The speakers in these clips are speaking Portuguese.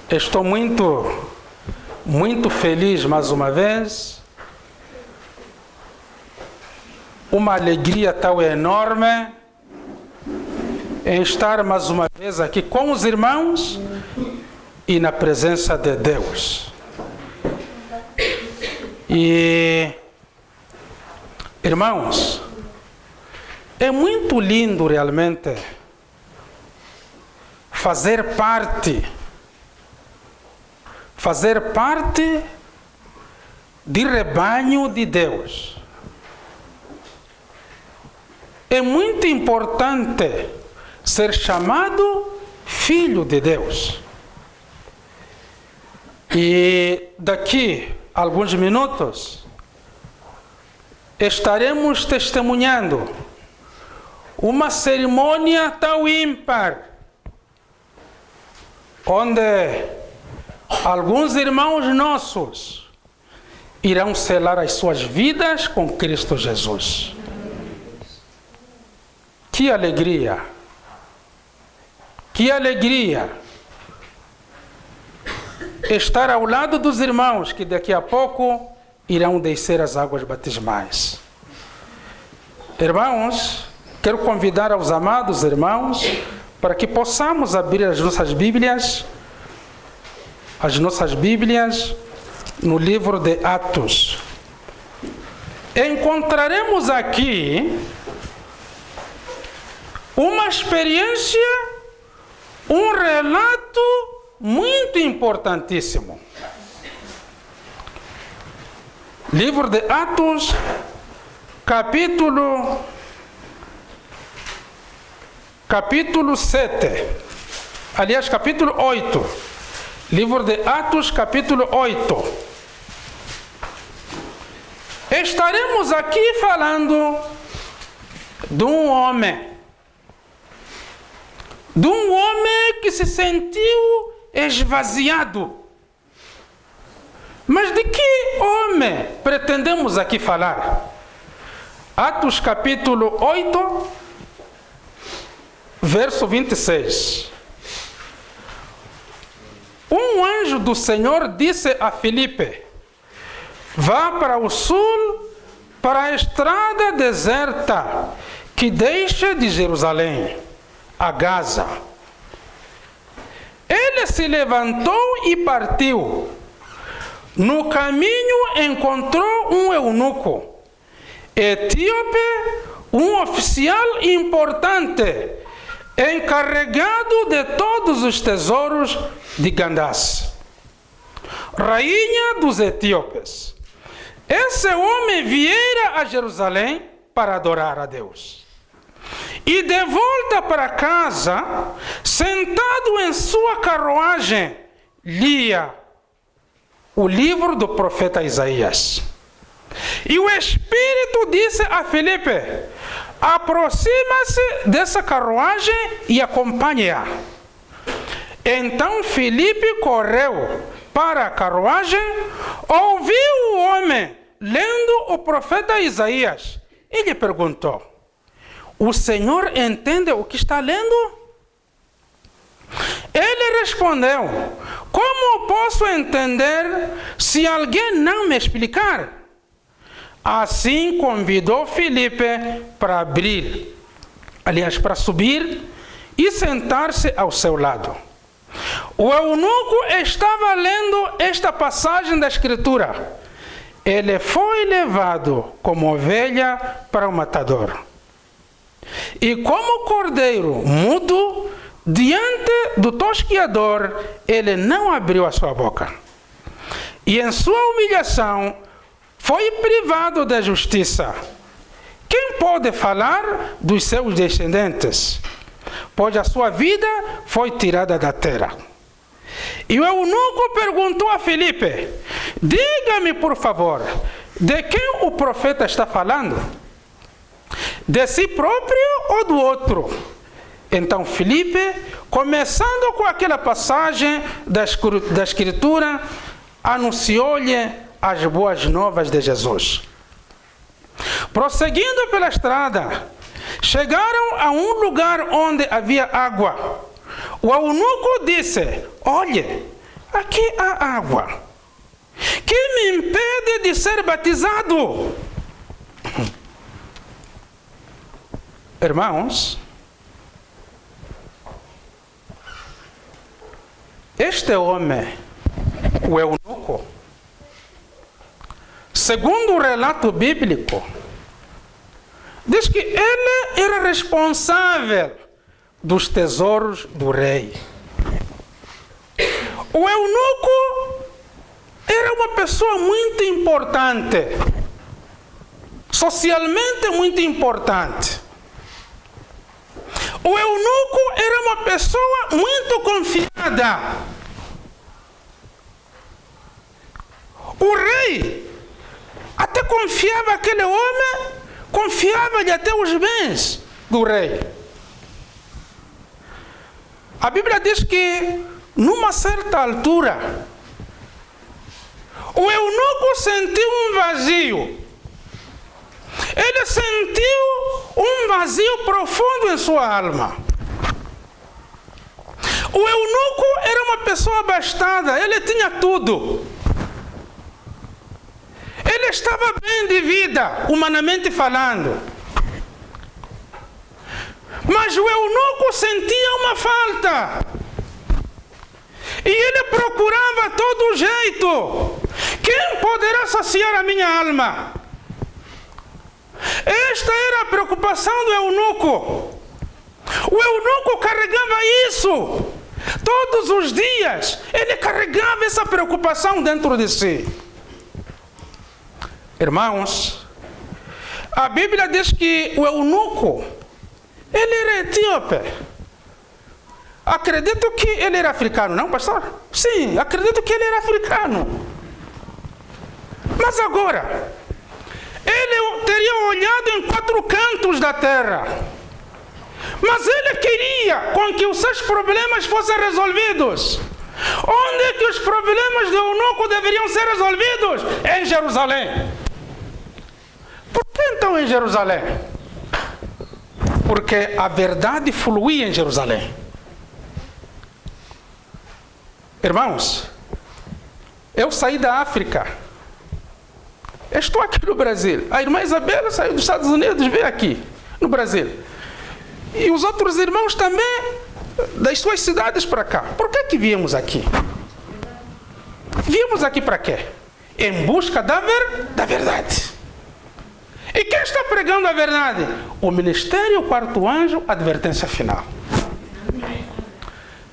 Estou muito feliz mais uma vez. Uma alegria tão enorme em estar mais uma vez aqui com os irmãos e na presença de Deus. E, irmãos, é muito lindo realmente fazer parte de rebanho de Deus. É muito importante ser chamado filho de Deus. E daqui a alguns minutos estaremos testemunhando uma cerimônia tão ímpar, onde alguns irmãos nossos irão selar as suas vidas com Cristo Jesus. Que alegria! Que alegria! Estar ao lado dos irmãos que daqui a pouco irão descer as águas batismais. Irmãos, quero convidar aos amados irmãos para que possamos abrir as nossas Bíblias no livro de Atos. Encontraremos aqui uma experiência, um relato muito importantíssimo. Livro de Atos, capítulo 7. Aliás, capítulo 8. Livro de Atos, capítulo 8. Estaremos aqui falando de um homem que se sentiu esvaziado. Mas de que homem pretendemos aqui falar? Atos capítulo 8, verso 26. Um anjo do Senhor disse a Filipe: vá para o sul, para a estrada deserta que deixa de Jerusalém a Gaza. Ele se levantou e partiu. No caminho encontrou um eunuco etíope, um oficial importante, encarregado de todos os tesouros de Candace, rainha dos etíopes. Esse homem viera a Jerusalém para adorar a Deus. E de volta para casa, sentado em sua carruagem, lia o livro do profeta Isaías. E o Espírito disse a Filipe: aproxima-se dessa carruagem e acompanhe-a. Então Filipe correu para a carruagem, ouviu o homem lendo o profeta Isaías e lhe perguntou: o Senhor entende o que está lendo? Ele respondeu: como posso entender se alguém não me explicar? Assim convidou Filipe para subir e sentar-se ao seu lado. O eunuco estava lendo esta passagem da Escritura: ele foi levado como ovelha para o matador, e como cordeiro mudo diante do tosquiador, ele não abriu a sua boca. E em sua humilhação foi privado da justiça. Quem pode falar dos seus descendentes? Pois a sua vida foi tirada da terra. E o eunuco perguntou a Filipe: diga-me, por favor, de quem o profeta está falando? De si próprio ou do outro? Então Filipe, começando com aquela passagem da Escritura, anunciou-lhe as boas novas de Jesus. Prosseguindo pela estrada, chegaram a um lugar onde havia água. O eunuco disse: olhe, aqui há água. Que me impede de ser batizado? Irmãos, este homem, o eunuco, segundo o relato bíblico, diz que ele era responsável dos tesouros do rei. O eunuco era uma pessoa muito importante, socialmente muito importante. O eunuco era uma pessoa muito confiada. O rei até confiava aquele homem, confiava-lhe até os bens do rei. A Bíblia diz que, numa certa altura, o eunuco sentiu um vazio. Ele sentiu um vazio profundo em sua alma. O eunuco era uma pessoa abastada, ele tinha tudo. Ele estava bem de vida, humanamente falando. Mas o eunuco sentia uma falta. E ele procurava todo jeito. Quem poderá saciar a minha alma? Esta era a preocupação do eunuco. O eunuco carregava isso. Todos os dias, ele carregava essa preocupação dentro de si. Irmãos, a Bíblia diz que o eunuco, ele era etíope. Acredito que ele era africano, não, pastor? Sim, acredito que ele era africano. Mas agora, ele teria olhado em 4 cantos da terra. Mas ele queria com que os seus problemas fossem resolvidos. Onde é que os problemas do eunuco deveriam ser resolvidos? Em Jerusalém. Por que então em Jerusalém? Porque a verdade fluía em Jerusalém. Irmãos, eu saí da África. Estou aqui no Brasil. A irmã Isabela saiu dos Estados Unidos, veio aqui, no Brasil. E os outros irmãos também, das suas cidades para cá. Por que viemos aqui? Viemos aqui para quê? Em busca da verdade. E quem está pregando a verdade? O ministério Quarto Anjo, advertência final.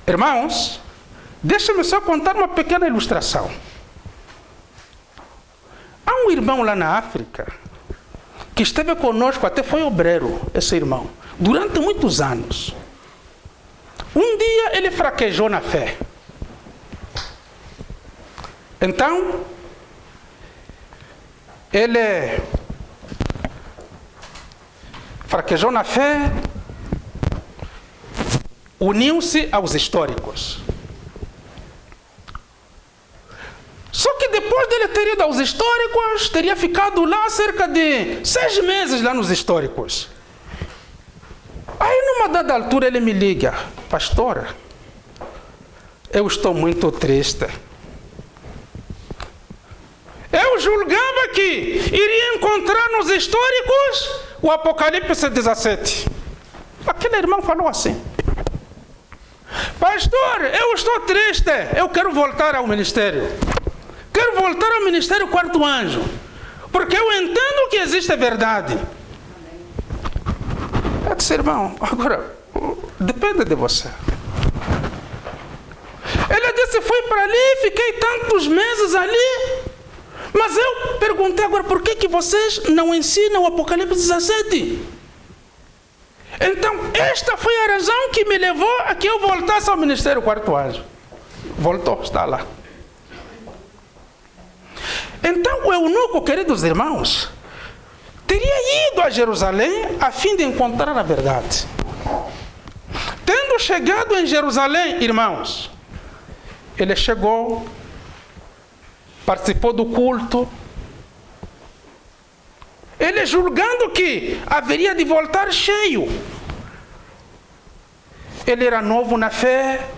Irmãos, deixa-me só contar uma pequena ilustração. Há um irmão lá na África que esteve conosco, até foi obreiro, esse irmão, durante muitos anos. Um dia ele fraquejou na fé. Então, ele fraquejou na fé, uniu-se aos históricos. Só que depois dele ter ido aos históricos, teria ficado lá cerca de 6 meses lá nos históricos. Aí numa dada altura ele me liga: pastora, eu estou muito triste. Eu julgava que iria encontrar nos históricos o Apocalipse 17. Aquele irmão falou assim: pastor, eu estou triste, eu quero voltar ao ministério. Quero voltar ao ministério Quarto Anjo, porque eu entendo que existe verdade. Eu disse: irmão, agora depende de você. Ele disse: fui para ali, fiquei tantos meses ali, mas eu perguntei agora, por que vocês não ensinam o Apocalipse 17? Então, esta foi a razão que me levou a que eu voltasse ao ministério Quarto Anjo. Voltou, está lá. Então, o eunuco, queridos irmãos, teria ido a Jerusalém a fim de encontrar a verdade. Tendo chegado em Jerusalém, irmãos, ele chegou, participou do culto, ele julgando que haveria de voltar cheio. Ele era novo na fé.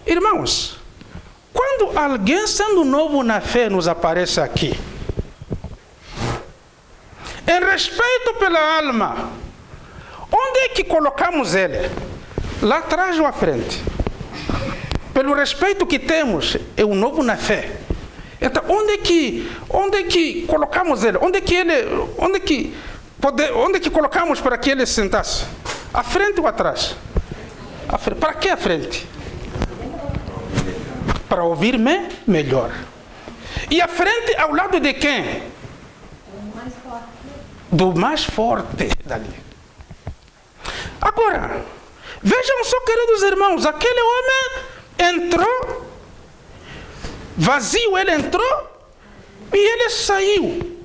Irmãos, Quando alguém sendo novo na fé nos aparece aqui, em respeito pela alma, onde é que colocamos ele? Lá atrás ou à frente? Pelo respeito que temos, é o novo na fé. Então, onde é que colocamos ele? Onde é que colocamos para que ele se sentasse? À frente ou atrás? Para que à frente? Para ouvir-me melhor. E à frente, ao lado de quem? Do mais forte dali. Agora, vejam só, queridos irmãos, aquele homem entrou, vazio, ele entrou e ele saiu.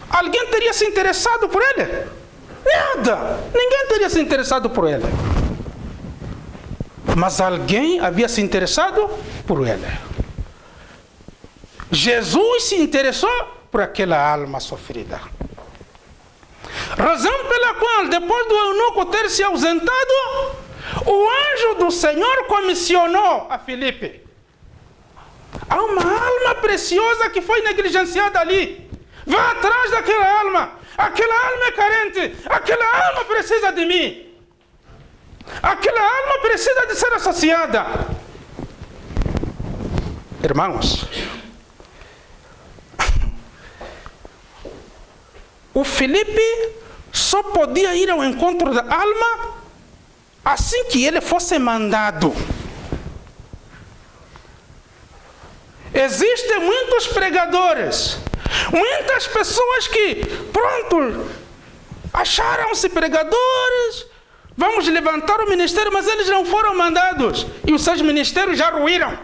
Alguém teria se interessado por ele? Nada! Ninguém teria se interessado por ele. Mas alguém havia se interessado por ele. Jesus se interessou por aquela alma sofrida. Razão pela qual, depois do eunuco ter se ausentado, o anjo do Senhor comissionou a Filipe. Há uma alma preciosa que foi negligenciada ali. Vá atrás daquela alma. Aquela alma é carente. Aquela alma precisa de mim. Aquela alma precisa de ser associada. Irmãos, o Filipe só podia ir ao encontro da alma assim que ele fosse mandado. Existem muitos pregadores, muitas pessoas que, pronto, acharam-se pregadores, vamos levantar o ministério, mas eles não foram mandados e os seus ministérios já ruíram.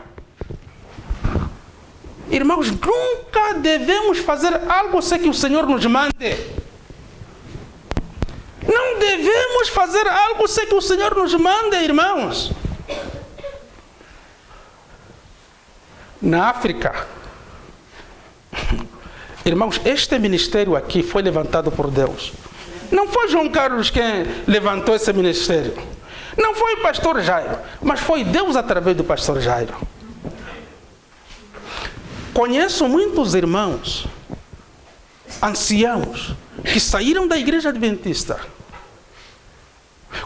Irmãos, nunca devemos fazer algo sem que o Senhor nos mande. Não devemos fazer algo sem que o Senhor nos mande, irmãos. Na África, irmãos, este ministério aqui foi levantado por Deus. Não foi João Carlos quem levantou esse ministério. Não foi o pastor Jairo, mas foi Deus através do pastor Jairo. Conheço muitos irmãos, anciãos, que saíram da igreja adventista,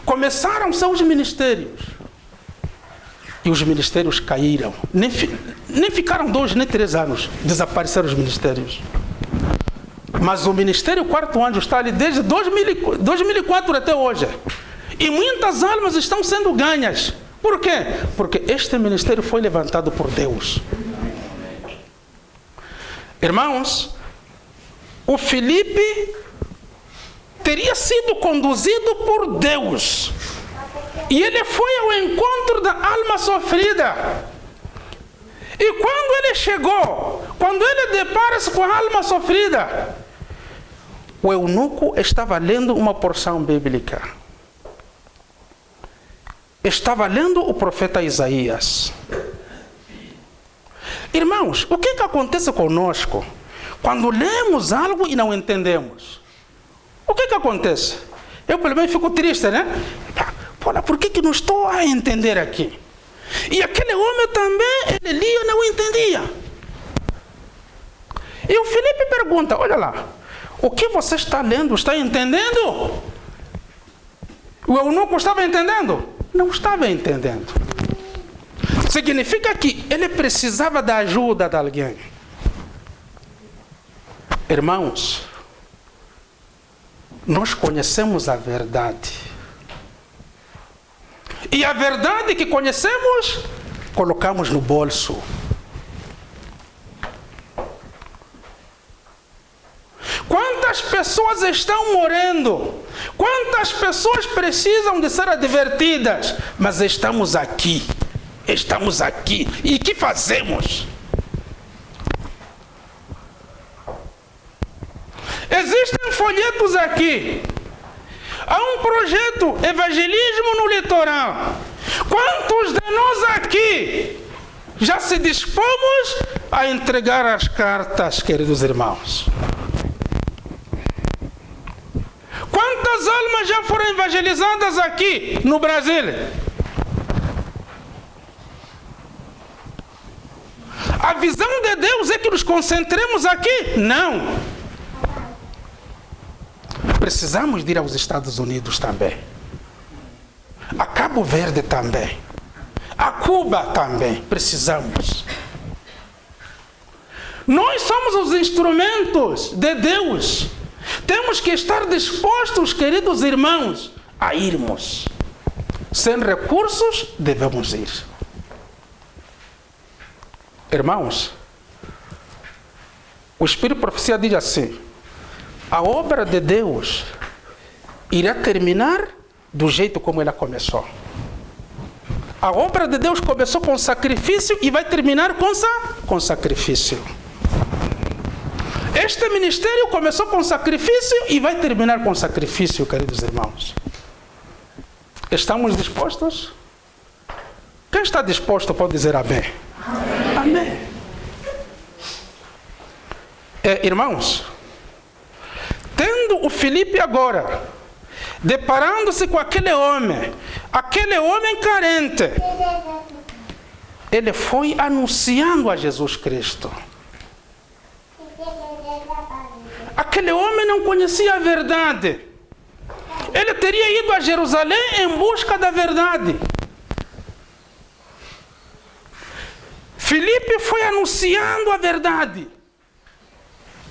começaram seus ministérios, e os ministérios caíram. Nem ficaram 2 nem 3 anos, desapareceram os ministérios. Mas o ministério Quarto Anjo está ali desde 2004 até hoje. E muitas almas estão sendo ganhas. Por quê? Porque este ministério foi levantado por Deus. Irmãos, o Filipe teria sido conduzido por Deus. E ele foi ao encontro da alma sofrida. E quando ele chegou, quando ele depara-se com a alma sofrida, o eunuco estava lendo uma porção bíblica. Estava lendo o profeta Isaías. Irmãos, o que acontece conosco quando lemos algo e não entendemos? O que acontece? Eu pelo menos fico triste, né? Por que não estou a entender aqui? E aquele homem também, ele lia e não entendia. E o Filipe pergunta, olha lá, o que você está lendo? Está entendendo? O eunuco estava entendendo? Não estava entendendo. Significa que ele precisava da ajuda de alguém. Irmãos, nós conhecemos a verdade. E a verdade que conhecemos, colocamos no bolso. Quantas pessoas estão morrendo? Quantas pessoas precisam de ser advertidas? Mas estamos aqui. Estamos aqui. E o que fazemos? Existem folhetos aqui. Há um projeto Evangelismo no Litoral. Quantos de nós aqui já se dispomos a entregar as cartas, queridos irmãos? Quantas almas já foram evangelizadas aqui no Brasil? A visão de Deus é que nos concentremos aqui? Não. Precisamos de ir aos Estados Unidos também. A Cabo Verde também. A Cuba também. Precisamos. Nós somos os instrumentos de Deus. Temos que estar dispostos, queridos irmãos, a irmos. Sem recursos, devemos ir. Irmãos, o Espírito de Profecia diz assim: a obra de Deus irá terminar do jeito como ela começou. A obra de Deus começou com sacrifício e vai terminar com sacrifício. Este ministério começou com sacrifício e vai terminar com sacrifício, queridos irmãos. Estamos dispostos? Quem está disposto pode dizer amém. Amém. Irmãos, tendo o Filipe agora, deparando-se com aquele homem carente, ele foi anunciando a Jesus Cristo. Aquele homem não conhecia a verdade. Ele teria ido a Jerusalém em busca da verdade. Filipe foi anunciando a verdade.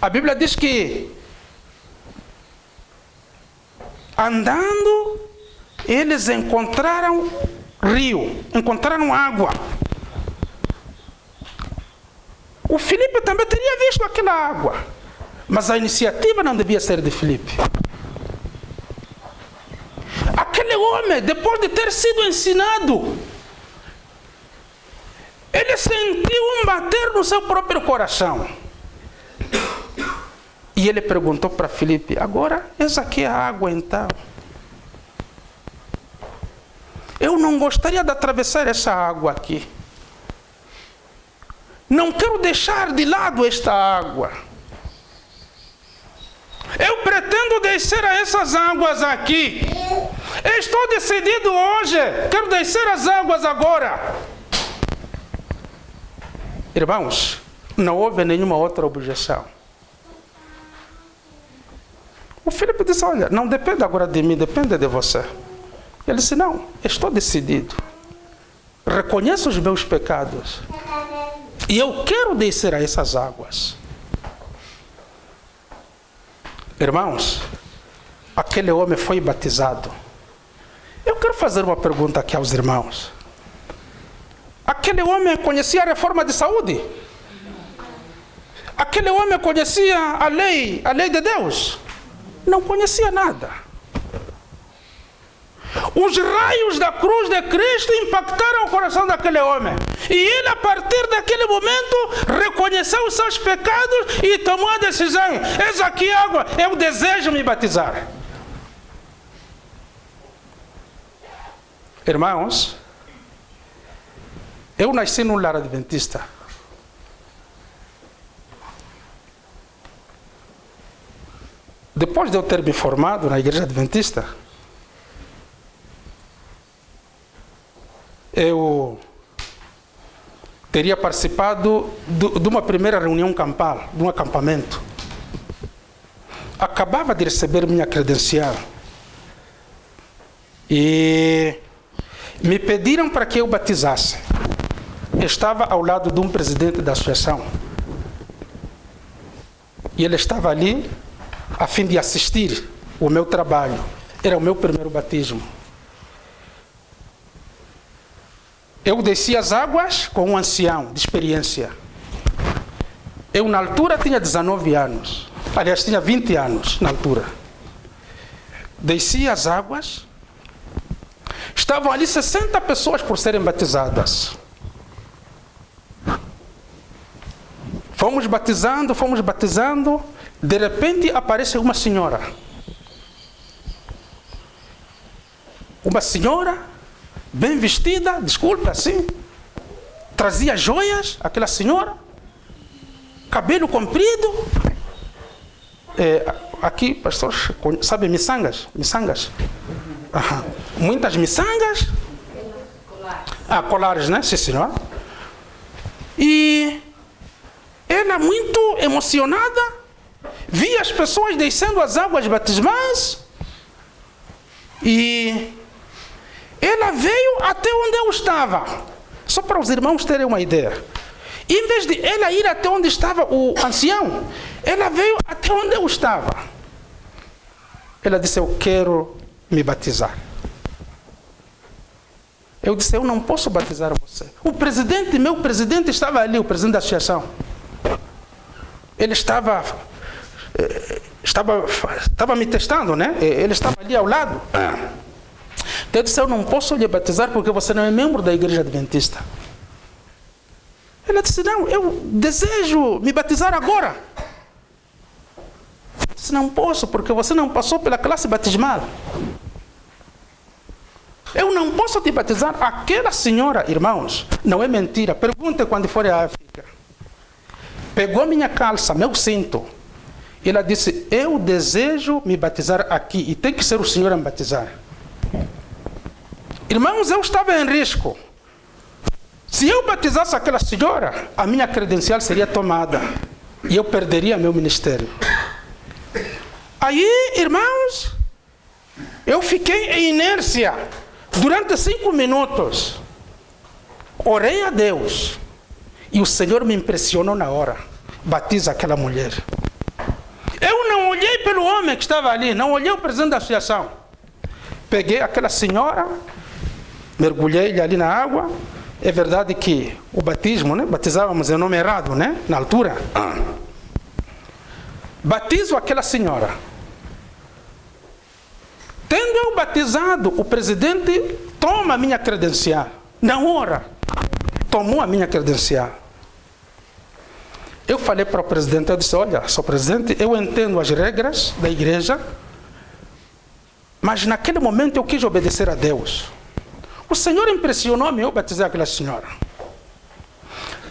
A Bíblia diz que, andando, eles encontraram rio, encontraram água. O Filipe também teria visto aquela água, mas a iniciativa não devia ser de Filipe. Aquele homem, depois de ter sido ensinado, ele sentiu um bater no seu próprio coração. E ele perguntou para Filipe: agora, essa aqui é a água então? Eu não gostaria de atravessar essa água aqui. Não quero deixar de lado esta água. Eu pretendo descer a essas águas aqui. Estou decidido hoje. Quero descer as águas agora. Irmãos, não houve nenhuma outra objeção. O Filipe disse: olha, não depende agora de mim, depende de você. Ele disse: não, estou decidido. Reconheço os meus pecados. E eu quero descer a essas águas. Irmãos, aquele homem foi batizado. Eu quero fazer uma pergunta aqui aos irmãos. Aquele homem conhecia a reforma de saúde? Aquele homem conhecia a lei de Deus? Não conhecia nada. Os raios da cruz de Cristo impactaram o coração daquele homem. E ele, a partir daquele momento, reconheceu os seus pecados e tomou a decisão: eis aqui água, eu desejo me batizar. Irmãos, eu nasci num lar adventista. Depois de eu ter me formado na igreja adventista, eu teria participado de uma primeira reunião campal, de um acampamento. Acabava de receber minha credencial. E me pediram para que eu batizasse. Estava ao lado de um presidente da associação. E ele estava ali a fim de assistir o meu trabalho. Era o meu primeiro batismo. Eu desci as águas com um ancião de experiência. Eu, na altura, tinha 19 anos. Aliás, tinha 20 anos na altura. Desci as águas. Estavam ali 60 pessoas por serem batizadas. Fomos batizando. De repente, aparece uma senhora. Uma senhora bem vestida, desculpa, assim, trazia joias, aquela senhora, cabelo comprido. Aqui, pastor, sabe miçangas? Muitas miçangas. Colares, né? Sim, senhor. E ela muito emocionada, via as pessoas descendo as águas batismais, e ela veio até onde eu estava, só para os irmãos terem uma ideia. Em vez de ela ir até onde estava o ancião, ela veio até onde eu estava. Ela disse: eu quero me batizar. Eu disse: eu não posso batizar você. O presidente, meu presidente estava ali, o presidente da associação. Ele estava me testando, né? Ele estava ali ao lado. Então eu disse: eu não posso lhe batizar porque você não é membro da igreja adventista. Ela disse: não, eu desejo me batizar agora. Eu disse: não posso porque você não passou pela classe batismal. Eu não posso te batizar. Aquela senhora, irmãos, não é mentira. Pergunte quando for à África. Pegou minha calça, meu cinto. E ela disse: eu desejo me batizar aqui. E tem que ser o senhor a me batizar. Irmãos, eu estava em risco. Se eu batizasse aquela senhora, a minha credencial seria tomada. E eu perderia meu ministério. Aí, irmãos, eu fiquei em inércia. Durante 5 minutos. Orei a Deus. E o Senhor me impressionou na hora. Batiza aquela mulher. Eu não olhei pelo homem que estava ali. Não olhei o presidente da associação. Peguei aquela senhora. Mergulhei ali na água. É verdade que o batismo, né? Batizávamos em nome errado, né? Na altura. Batizo aquela senhora. Tendo eu batizado, o presidente toma a minha credencial. Na hora, tomou a minha credencial. Eu falei para o presidente, eu disse: olha, senhor presidente, eu entendo as regras da igreja, mas naquele momento eu quis obedecer a Deus. O Senhor impressionou-me, eu batizei aquela senhora.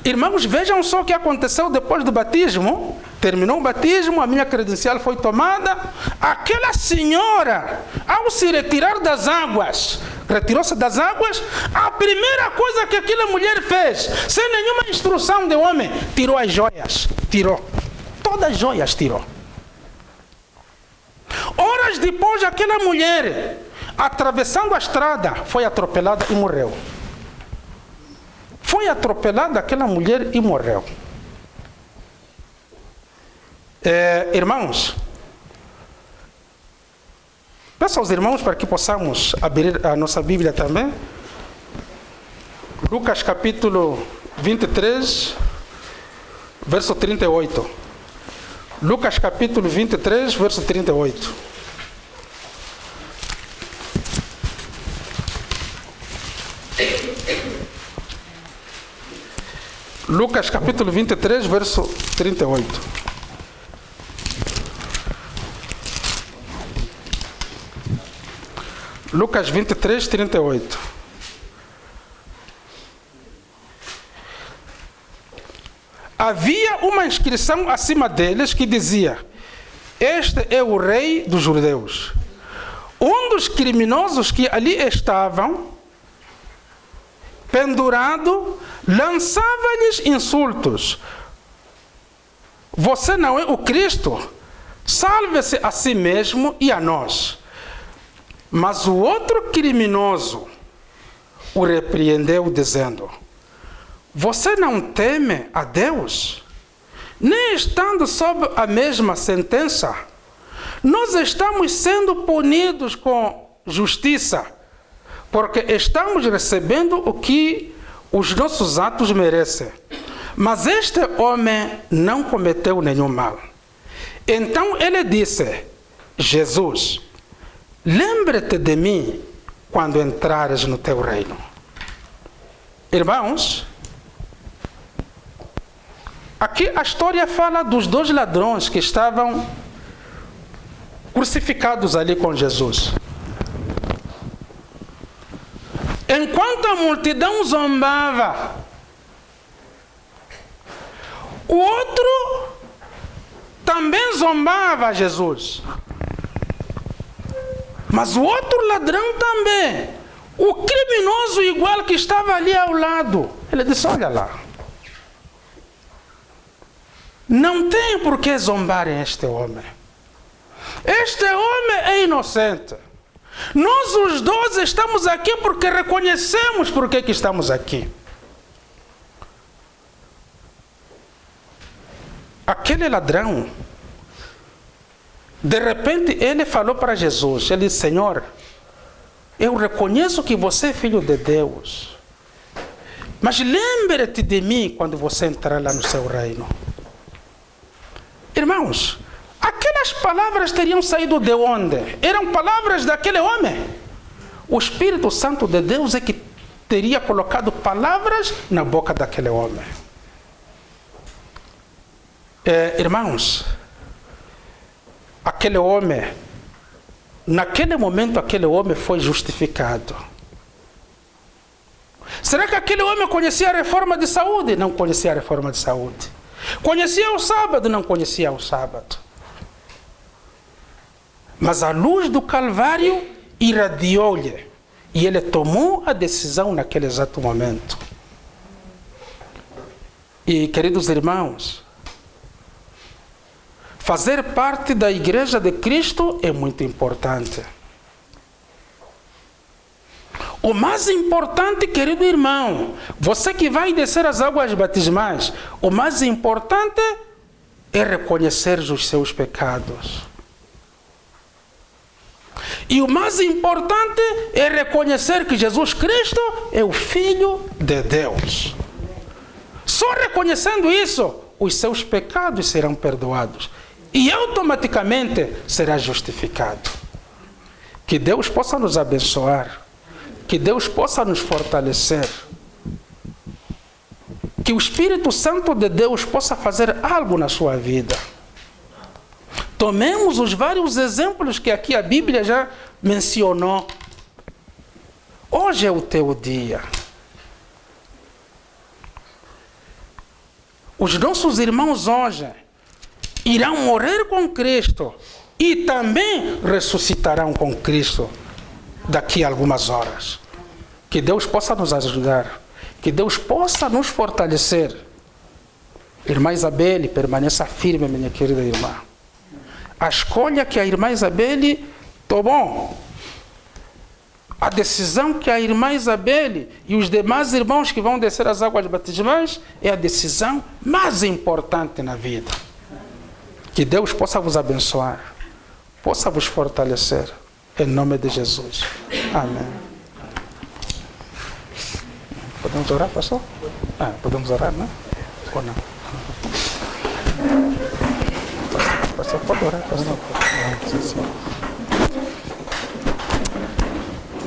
Irmãos, vejam só o que aconteceu depois do batismo. Terminou o batismo, a minha credencial foi tomada. Aquela senhora, ao se retirar das águas, retirou-se das águas, a primeira coisa que aquela mulher fez, sem nenhuma instrução de homem, tirou as joias. Tirou. Todas as joias tirou. Horas depois, aquela mulher, atravessando a estrada, foi atropelada e morreu. Foi atropelada aquela mulher e morreu. Irmãos, peço aos irmãos para que possamos abrir a nossa Bíblia também. Lucas capítulo 23, verso 38. Lucas capítulo 23, verso 38. Lucas capítulo 23, verso 38. Lucas 23, 38. Havia uma inscrição acima deles que dizia: este é o rei dos judeus. Um dos criminosos que ali estavam, pendurado, lançava-lhes insultos: você não é o Cristo? Salve-se a si mesmo e a nós. Mas o outro criminoso o repreendeu, dizendo: você não teme a Deus? Nem estando sob a mesma sentença, nós estamos sendo punidos com justiça, porque estamos recebendo o que os nossos atos merecem. Mas este homem não cometeu nenhum mal. Então ele disse: Jesus, lembra-te de mim quando entrares no teu reino. Irmãos, aqui a história fala dos 2 ladrões que estavam crucificados ali com Jesus. Enquanto a multidão zombava, o outro também zombava Jesus. Mas o outro ladrão também, o criminoso igual que estava ali ao lado, ele disse: olha lá, não tem por que zombarem este homem. Este homem é inocente. Nós os 12 estamos aqui porque reconhecemos por que estamos aqui. Aquele ladrão, de repente ele falou para Jesus, ele disse: Senhor, eu reconheço que você é filho de Deus, mas lembre-te de mim quando você entrar lá no seu reino. Irmãos, aquelas palavras teriam saído de onde? Eram palavras daquele homem. O Espírito Santo de Deus é que teria colocado palavras na boca daquele homem. Irmãos, aquele homem, naquele momento aquele homem foi justificado. Será que aquele homem conhecia a reforma de saúde? Não conhecia a reforma de saúde. Conhecia o sábado? Não conhecia o sábado. Mas a luz do Calvário irradiou-lhe e ele tomou a decisão naquele exato momento. E, queridos irmãos, fazer parte da Igreja de Cristo é muito importante. O mais importante, querido irmão, você que vai descer as águas batismais, o mais importante é reconhecer os seus pecados. E o mais importante é reconhecer que Jesus Cristo é o Filho de Deus. Só reconhecendo isso, os seus pecados serão perdoados. E automaticamente será justificado. Que Deus possa nos abençoar. Que Deus possa nos fortalecer. Que o Espírito Santo de Deus possa fazer algo na sua vida. Tomemos os vários exemplos que aqui a Bíblia já mencionou. Hoje é o teu dia. Os nossos irmãos hoje irão morrer com Cristo e também ressuscitarão com Cristo daqui a algumas horas. Que Deus possa nos ajudar, que Deus possa nos fortalecer. Irmã Isabelle, permaneça firme, minha querida irmã. A escolha que a irmã Isabelle tomou, a decisão que a irmã Isabelle e os demais irmãos que vão descer as águas batismais é a decisão mais importante na vida. Que Deus possa vos abençoar, possa vos fortalecer, em nome de Jesus. Amém. Podemos orar, pastor? Podemos orar, não? Ou não? Pastor, pode orar, pastor.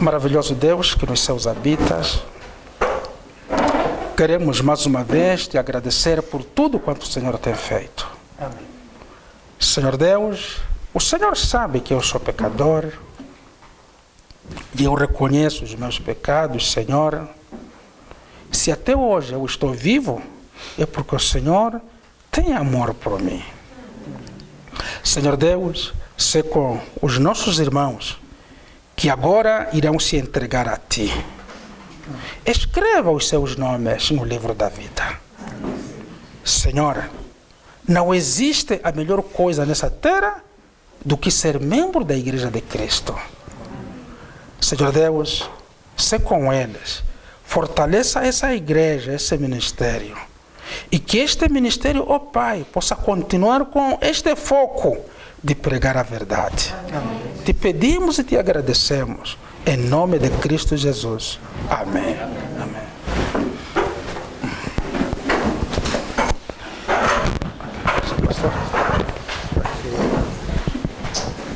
Maravilhoso Deus que nos céus habitas, queremos mais uma vez te agradecer por tudo quanto o Senhor tem feito. Amém. Senhor Deus, o Senhor sabe que eu sou pecador e eu reconheço os meus pecados, Senhor. Se até hoje eu estou vivo, é porque o Senhor tem amor por mim. Senhor Deus, se com os nossos irmãos que agora irão se entregar a Ti, escreva os seus nomes no livro da vida. Senhor, não existe a melhor coisa nessa terra do que ser membro da Igreja de Cristo. Senhor Deus, se com eles, fortaleça essa igreja, esse ministério. E que este ministério, ó Pai, possa continuar com este foco de pregar a verdade. Amém. Te pedimos e te agradecemos. Em nome de Cristo Jesus. Amém.